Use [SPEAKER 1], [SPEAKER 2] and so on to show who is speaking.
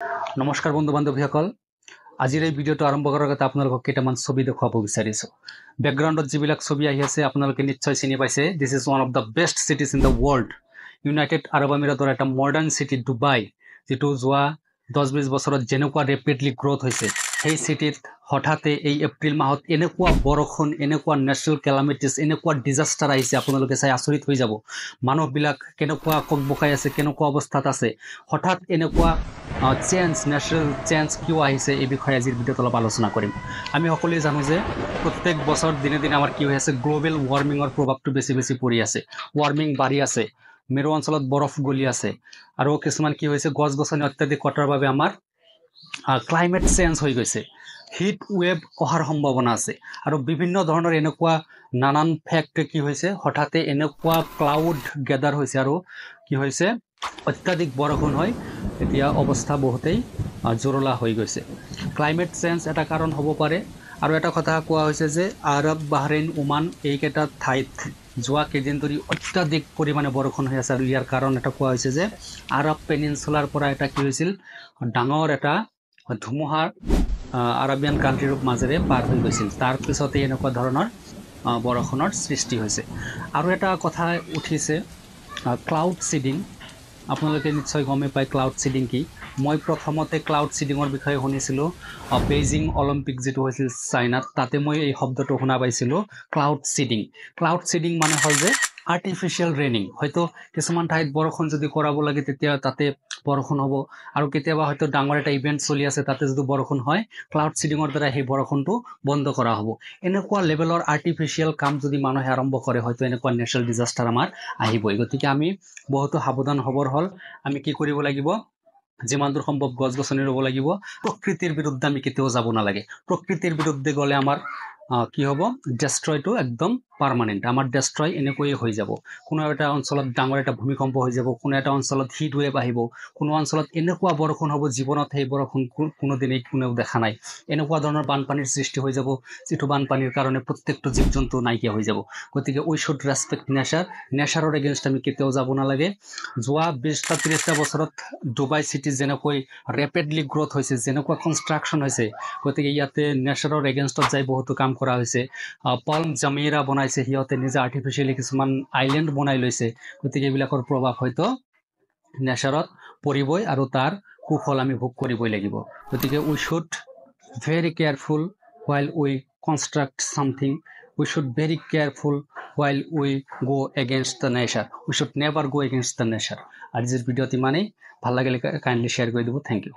[SPEAKER 1] নমস্কাৰ বন্ধু বান্ধৱীসকল, আজিৰ এই ভিডিঅ'টো আৰম্ভ কৰাৰ আগতে আপোনালোকক কেইটামান ছবি দেখুৱাব বিচাৰিছোঁ। বেকগ্ৰাউণ্ডত যিবিলাক ছবি আহি আছে আপোনালোকে নিশ্চয় চিনি পাইছে। This is one of the best cities in the world. United Arab আমিৰাটৰ এটা মডাৰ্ণ চিটি ডুবাই, যিটো যোৱা 10-20 বছৰত যেনেকুৱা ৰেপিডলি গ্ৰ'থ হৈছে, সেই চিটিত হঠাতে এই এপ্ৰিল মাহত এনেকুৱা বৰষুণ, এনেকুৱা নেচাৰেল কেলামিটিছ, এনেকুৱা ডিজাষ্টাৰ আহিছে, আপোনালোকে চাই আচৰিত হৈ যাব। মানুহবিলাক কেনেকুৱা ককবকাই আছে, কেনেকুৱা অৱস্থাত আছে, হঠাৎ এনেকুৱা নেচাৰেল চেঞ্জ কিয় আহিছে, এই বিষয়ে আজিৰ ভিডিঅ'ত অলপ আলোচনা কৰিম। আমি সকলোৱে জানো যে প্ৰত্যেক বছৰ দিনে দিনে আমাৰ কি হৈ আছে, গ্ল'বেল ৱাৰ্মিঙৰ প্ৰভাৱটো বেছি বেছি পৰি আছে। ৱাৰ্মিং বাঢ়ি আছে, মেৰু অঞ্চলত বৰফ গলি আছে, আৰু কিছুমান কি হৈছে, গছ গছনি অত্যাধিক কটাৰ বাবে আমাৰ ক্লাইমেট চেঞ্জ হৈ গৈছে। হিট ৱেভ অহাৰ সম্ভাৱনা আছে, আৰু বিভিন্ন ধৰণৰ এনেকুৱা নানান ফেক্ট কি হৈছে, হঠাতে এনেকুৱা ক্লাউড গেডাৰ হৈছে আৰু কি হৈছে, অত্যাধিক বৰষুণ হয়। এতিয়া অৱস্থা বহুতেই জৰুলা হৈ গৈছে। ক্লাইমেট চেঞ্জ এটা কাৰণ হ'ব পাৰে। আৰু এটা কথা কোৱা হৈছে যে আৰব, বাহৰেইন, ওমান এইকেইটা ঠাইত যোৱা কেইদিন ধৰি অত্যাধিক পৰিমাণে বৰষুণ হৈ আছে। আৰু ইয়াৰ কাৰণ এটা কোৱা হৈছে যে আৰব পেনিনচুলাৰ পৰা এটা কি হৈছিল, ডাঙৰ এটা ধুমুহাৰ আৰবিয়ান কাণ্ট্ৰিৰ মাজেৰে পাৰ হৈ গৈছিল। তাৰ পিছতে এনেকুৱা ধৰণৰ বৰষুণৰ সৃষ্টি হৈছে। আৰু এটা কথা উঠিছে, ক্লাউড চিডিং। আপোনালোকে নিশ্চয় গমে পায় ক্লাউড চিডিং কি। মই প্ৰথমতে ক্লাউড চিডিঙৰ বিষয়ে শুনিছিলোঁ বেইজিং অলিম্পিক যিটো হৈছিল চাইনাত, তাতে মই এই শব্দটো শুনা পাইছিলোঁ, ক্লাউড চিডিং। ক্লাউড চিডিং মানে হ'ল যে আৰ্টিফিচিয়েল ৰেইনিং। হয়তো কিছুমান ঠাইত বৰষুণ যদি কৰাব লাগে তেতিয়া তাতে বৰষুণ হ'ব, আৰু কেতিয়াবা হয়তো ডাঙৰ এটা ইভেণ্ট চলি আছে, তাতে যদি বৰষুণ হয়, ক্লাউড চিডিঙৰ দ্বাৰা সেই বৰষুণটো বন্ধ কৰা হ'ব। এনেকুৱা লেভেলৰ আৰ্টিফিচিয়েল কাম যদি মানুহে আৰম্ভ কৰে, হয়তো এনেকুৱা নেচাৰেল ডিজাষ্টাৰ আমাৰ আহিবই। গতিকে আমি বহুতো সাৱধান হ'বৰ হ'ল। আমি কি কৰিব লাগিব, যিমান দূৰ সম্ভৱ গছ গছনি ৰুব লাগিব। প্ৰকৃতিৰ বিৰুদ্ধে আমি কেতিয়াও যাব নালাগে। প্ৰকৃতিৰ বিৰুদ্ধে গ'লে আমাৰ কি হ'ব, ডেষ্ট্ৰয়টো একদম পাৰ্মানেণ্ট। আমাৰ ডেষ্ট্ৰয় এনেকৈয়ে হৈ যাব। কোনো এটা অঞ্চলত ডাঙৰ এটা ভূমিকম্প হৈ যাব, কোনো এটা অঞ্চলত হিট ৱেভ আহিব, কোনো অঞ্চলত এনেকুৱা বৰষুণ হ'ব, জীৱনত সেই বৰষুণ কোনোদিনেই কোনেও দেখা নাই। এনেকুৱা ধৰণৰ বানপানীৰ সৃষ্টি হৈ যাব, যিটো বানপানীৰ কাৰণে প্ৰত্যেকটো জীৱ জন্তু নাইকিয়া হৈ যাব। গতিকে we should respect nature. নেচাৰৰ against আমি কেতিয়াও যাব নালাগে। যোৱা 20-30 বছৰত ডুবাই চিটি যেনেকৈ ৰেপিডলি গ্ৰ'থ হৈছে, যেনেকুৱা কনষ্ট্ৰাকশ্যন হৈছে, গতিকে ইয়াতে নেচাৰৰ এগেইনষ্টত যাই বহুতো কাম কৰা হৈছে। পাল্ম জামিৰা বনাইছে, সিহঁতে নিজে আৰ্টিফিচিয়েলি কিছুমান আইলেণ্ড বনাই লৈছে। গতিকে এইবিলাকৰ প্ৰভাৱ হয়তো নেচাৰত পৰিবই, আৰু তাৰ কুফল আমি ভোগ কৰিবই লাগিব। গতিকে we should very careful while we construct something. We should very careful while we go against the nature. We should never go against the nature. আজিৰ ভিডিঅ'ত ইমানেই। ভাল লাগিলে কাইণ্ডলি শ্বেয়াৰ কৰি দিব। Thank U.